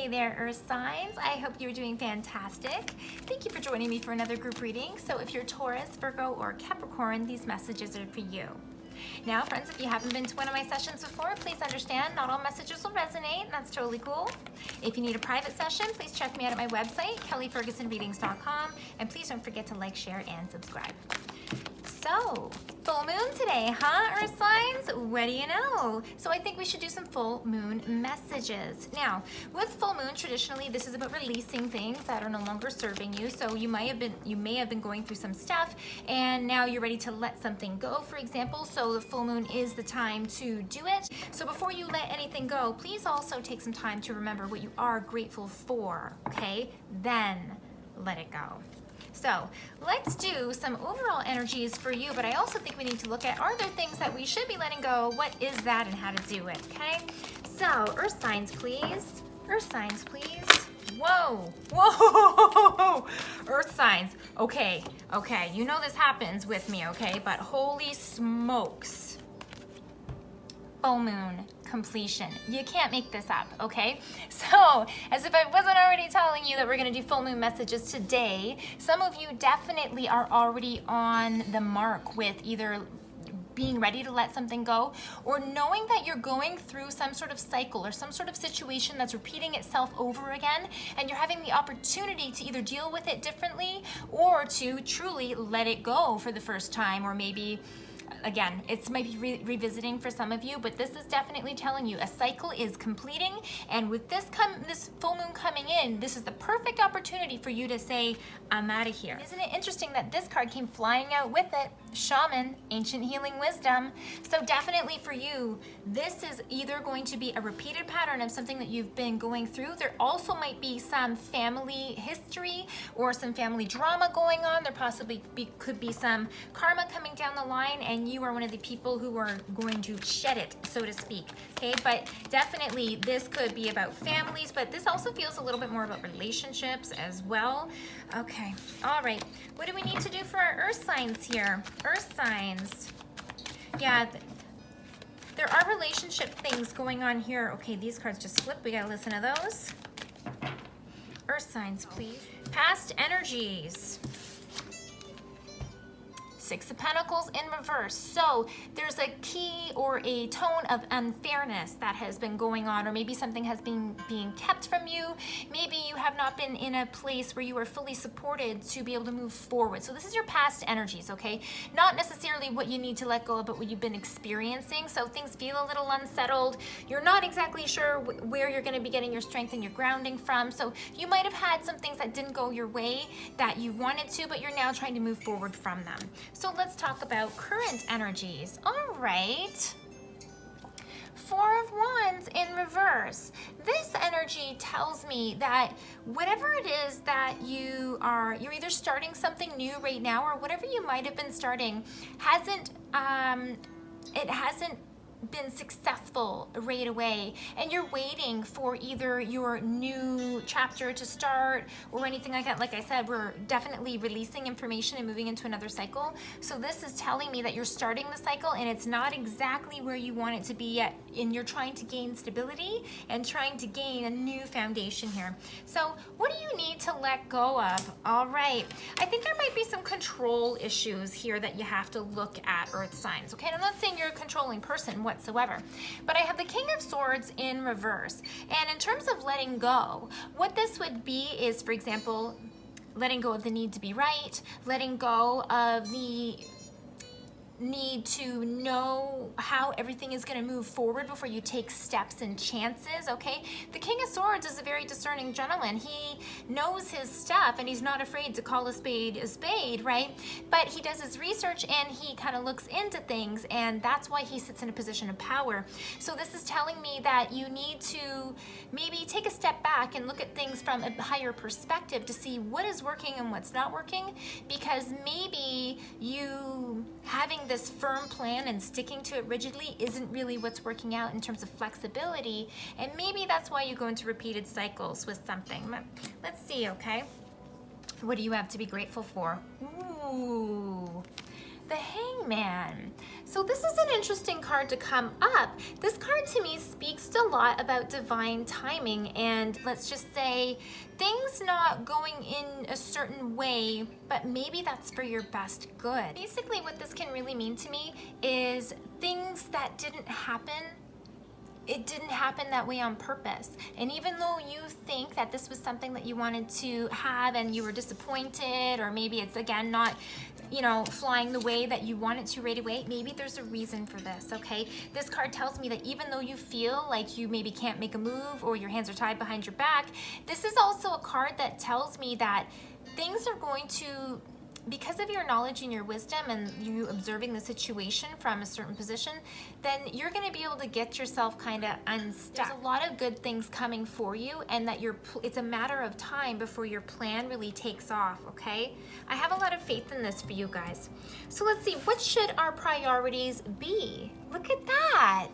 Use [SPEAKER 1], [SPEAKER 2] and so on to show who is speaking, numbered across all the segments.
[SPEAKER 1] Hey there, Earth signs. I hope you're doing fantastic. Thank you for joining me for another group reading. So if you're Taurus, Virgo, or Capricorn, these messages are for you. Now, friends, if you haven't been to one of my sessions before, please understand not all messages will resonate, and that's totally cool. If you need a private session, please check me out at my website, kellyfergusonreadings.com, and please don't forget to like, share, and subscribe. So, full moon today, huh, Earth signs? What do you know? So I think we should do some full moon messages. Now, with full moon, traditionally, this is about releasing things that are no longer serving you. So you may have been going through some stuff, and now you're ready to let something go, for example. So the full moon is the time to do it. So before you let anything go, please also take some time to remember what you are grateful for, okay? Then let it go. So let's do some overall energies for you, but I also think we need to look at, are there things that we should be letting go? What is that and how to do it, okay? So Earth signs, please. Earth signs, please. Whoa, whoa, Earth signs. Okay, you know this happens with me, okay? But holy smokes. Full moon completion. You can't make this up, okay? So, as if I wasn't already telling you that we're gonna do full moon messages today, some of you definitely are already on the mark with either being ready to let something go, or knowing that you're going through some sort of cycle or some sort of situation that's repeating itself over again, and you're having the opportunity to either deal with it differently or to truly let it go for the first time, or maybe again, it's maybe revisiting for some of you, but this is definitely telling you a cycle is completing, and with this full moon coming in, this is the perfect opportunity for you to say, I'm out of here. Isn't it interesting that this card came flying out with it? Shaman, ancient healing wisdom. So definitely for you, this is either going to be a repeated pattern of something that you've been going through. There also might be some family history or some family drama going on. There possibly could be some karma coming down the line, and you are one of the people who are going to shed it, so to speak, okay? But definitely this could be about families, but this also feels a little bit more about relationships as well. Okay, all right. What do we need to do for our Earth signs here? Earth signs. Yeah, there are relationship things going on here. Okay, these cards just flipped. We gotta listen to those. Earth signs, please. Past energies. Six of Pentacles in reverse. So there's a key or a tone of unfairness that has been going on, or maybe something has been being kept from you. Maybe you have not been in a place where you are fully supported to be able to move forward. So this is your past energies, okay? Not necessarily what you need to let go of, but what you've been experiencing. So things feel a little unsettled. You're not exactly sure where you're going to be getting your strength and your grounding from. So you might have had some things that didn't go your way that you wanted to, but you're now trying to move forward from them. So let's talk about current energies. All right. Four of Wands in reverse. This energy tells me that whatever it is that you're either starting something new right now, or whatever you might have been starting hasn't been successful right away, and you're waiting for either your new chapter to start or anything like that. Like I said, we're definitely releasing information and moving into another cycle. So this is telling me that you're starting the cycle and it's not exactly where you want it to be yet, and you're trying to gain stability and trying to gain a new foundation here. So what do you need to let go of? All right, I think there might be some control issues here that you have to look at, Earth signs, okay? And I'm not saying you're a controlling person whatsoever, but I have the King of Swords in reverse. And in terms of letting go, what this would be is, for example, letting go of the need to be right, letting go of the need to know how everything is going to move forward before you take steps and chances, okay? The King of Swords is a very discerning gentleman. He knows his stuff, and he's not afraid to call a spade, right? But he does his research, and he kind of looks into things, and that's why he sits in a position of power. So this is telling me that you need to maybe take a step back and look at things from a higher perspective to see what is working and what's not working, because maybe you having this firm plan and sticking to it rigidly isn't really what's working out in terms of flexibility, and maybe that's why you go into repeated cycles with something. Let's see, okay? What do you have to be grateful for? Ooh, The Hangman. So this is an interesting card to come up. This card to me speaks a lot about divine timing, and let's just say things not going in a certain way, but maybe that's for your best good. Basically what this can really mean to me is things that didn't happen, it didn't happen that way on purpose. And even though you think that this was something that you wanted to have and you were disappointed, or maybe it's again not, you know, flying the way that you want it to right away, maybe there's a reason for this, okay? This card tells me that even though you feel like you maybe can't make a move or your hands are tied behind your back, this is also a card that tells me that things are going to, because of your knowledge and your wisdom and you observing the situation from a certain position, then you're going to be able to get yourself kind of unstuck. There's a lot of good things coming for you, and that it's a matter of time before your plan really takes off, okay? I have a lot of faith in this for you guys. So let's see, what should our priorities be? Look at that.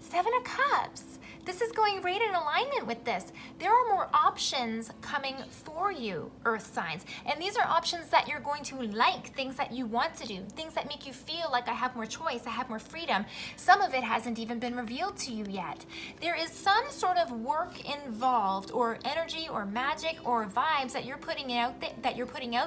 [SPEAKER 1] 7 of Cups. This is going right in alignment with this. There are more options coming for you, Earth signs. And these are options that you're going to like, things that you want to do, things that make you feel like I have more choice, I have more freedom. Some of it hasn't even been revealed to you yet. There is some sort of work involved, or energy or magic or vibes that you're putting out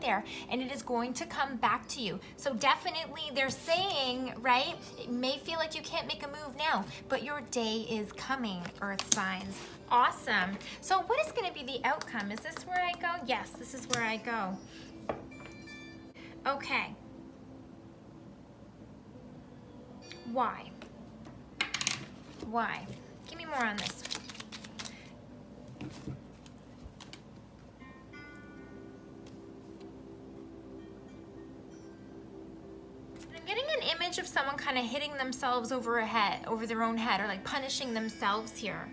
[SPEAKER 1] there, and it is going to come back to you. So definitely they're saying, right, it may feel like you can't make a move now, but your day is coming, Earth signs. Awesome. So what is going to be the outcome? Is this where I go? Yes, this is where I go. Okay. Why? Why? Give me more on this. Of someone kind of hitting themselves over their own head, or like punishing themselves here.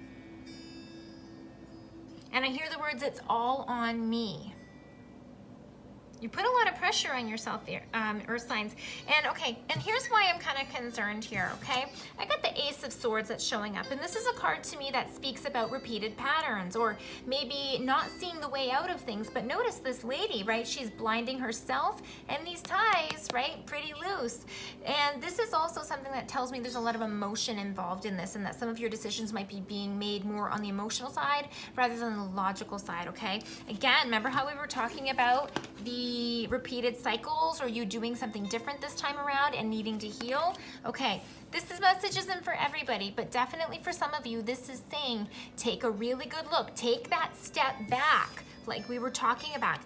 [SPEAKER 1] And I hear the words, it's all on me. You put a lot of pressure on yourself here, Earth signs. And okay, and here's why I'm kind of concerned here, okay? I got the Ace of Swords that's showing up, and this is a card to me that speaks about repeated patterns, or maybe not seeing the way out of things. But notice this lady, right? She's blinding herself, and these ties, right? Pretty loose. And this is also something that tells me there's a lot of emotion involved in this, and that some of your decisions might be being made more on the emotional side rather than the logical side, okay? Again, remember how we were talking about the repeated cycles, or you doing something different this time around and needing to heal? Okay, this message isn't for everybody, but definitely for some of you, this is saying take a really good look, take that step back, like we were talking about,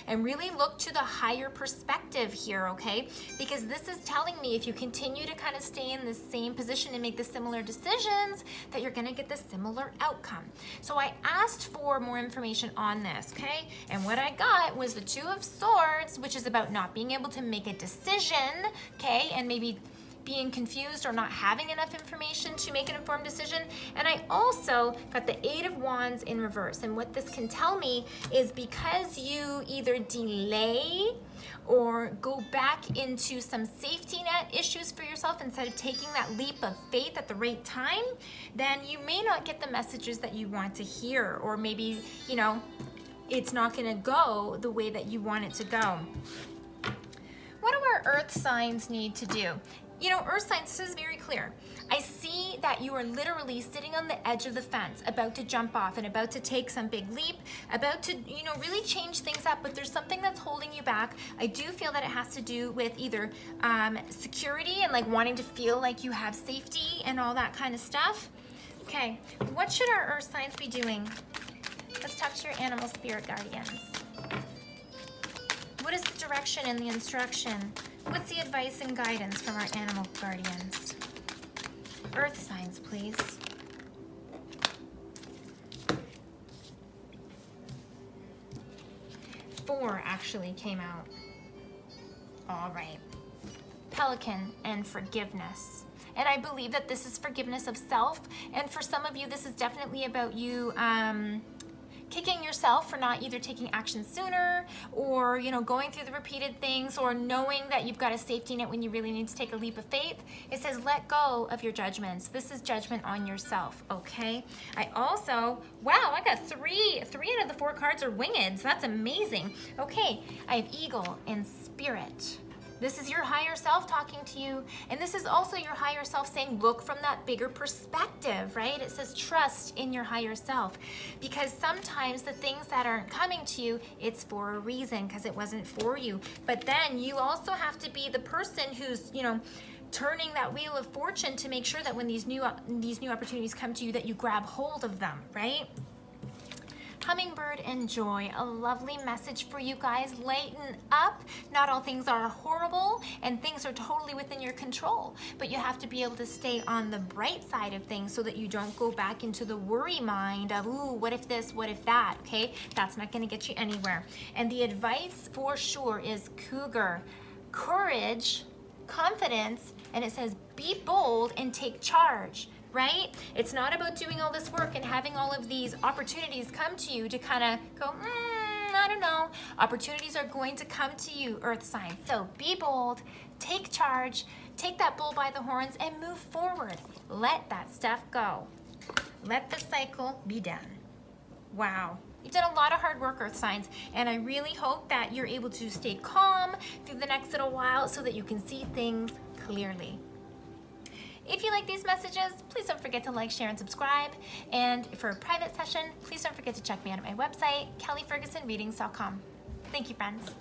[SPEAKER 1] and really look to the higher perspective here, okay? Because this is telling me if you continue to kind of stay in the same position and make the similar decisions, that you're gonna get the similar outcome. So I asked for more information on this, okay? And what I got was the Two of Swords, which is about not being able to make a decision, okay? And maybe being confused or not having enough information to make an informed decision. And I also got the Eight of Wands in reverse. And what this can tell me is because you either delay or go back into some safety net issues for yourself instead of taking that leap of faith at the right time, then you may not get the messages that you want to hear, or maybe, you know, it's not gonna go the way that you want it to go. What do our Earth signs need to do? You know, Earth signs, this is very clear. I see that you are literally sitting on the edge of the fence, about to jump off and about to take some big leap, about to, you know, really change things up, but there's something that's holding you back. I do feel that it has to do with either security and like wanting to feel like you have safety and all that kind of stuff. Okay, what should our Earth signs be doing? Let's talk to your animal spirit guardians. What is the direction and the instruction? What's the advice and guidance from our animal guardians? Earth signs, please. 4 actually came out. All right. Pelican and forgiveness. And I believe that this is forgiveness of self. And for some of you, this is definitely about you kicking yourself for not either taking action sooner, or, you know, going through the repeated things, or knowing that you've got a safety net when you really need to take a leap of faith. It says let go of your judgments. This is judgment on yourself, okay? I also, wow, I got three out of the 4 cards are wingeds. That's amazing. Okay, I have eagle and spirit. This is your higher self talking to you. And this is also your higher self saying, look from that bigger perspective, right? It says trust in your higher self. Because sometimes the things that aren't coming to you, it's for a reason, because it wasn't for you. But then you also have to be the person who's, you know, turning that wheel of fortune to make sure that when these new opportunities come to you, that you grab hold of them, right? Hummingbird and Joy, a lovely message for you guys. Lighten up. Not all things are horrible, and things are totally within your control, but you have to be able to stay on the bright side of things so that you don't go back into the worry mind of, ooh, what if this, what if that, okay? That's not going to get you anywhere. And the advice for sure is Cougar, courage, confidence, and it says be bold and take charge, right? It's not about doing all this work and having all of these opportunities come to you to kind of go, I don't know. Opportunities are going to come to you, Earth signs. So be bold, take charge, take that bull by the horns and move forward. Let that stuff go. Let the cycle be done. Wow. You've done a lot of hard work, Earth signs, and I really hope that you're able to stay calm through the next little while so that you can see things clearly. If you like these messages, please don't forget to like, share, and subscribe. And for a private session, please don't forget to check me out at my website, kellyfergusonreadings.com. Thank you, friends.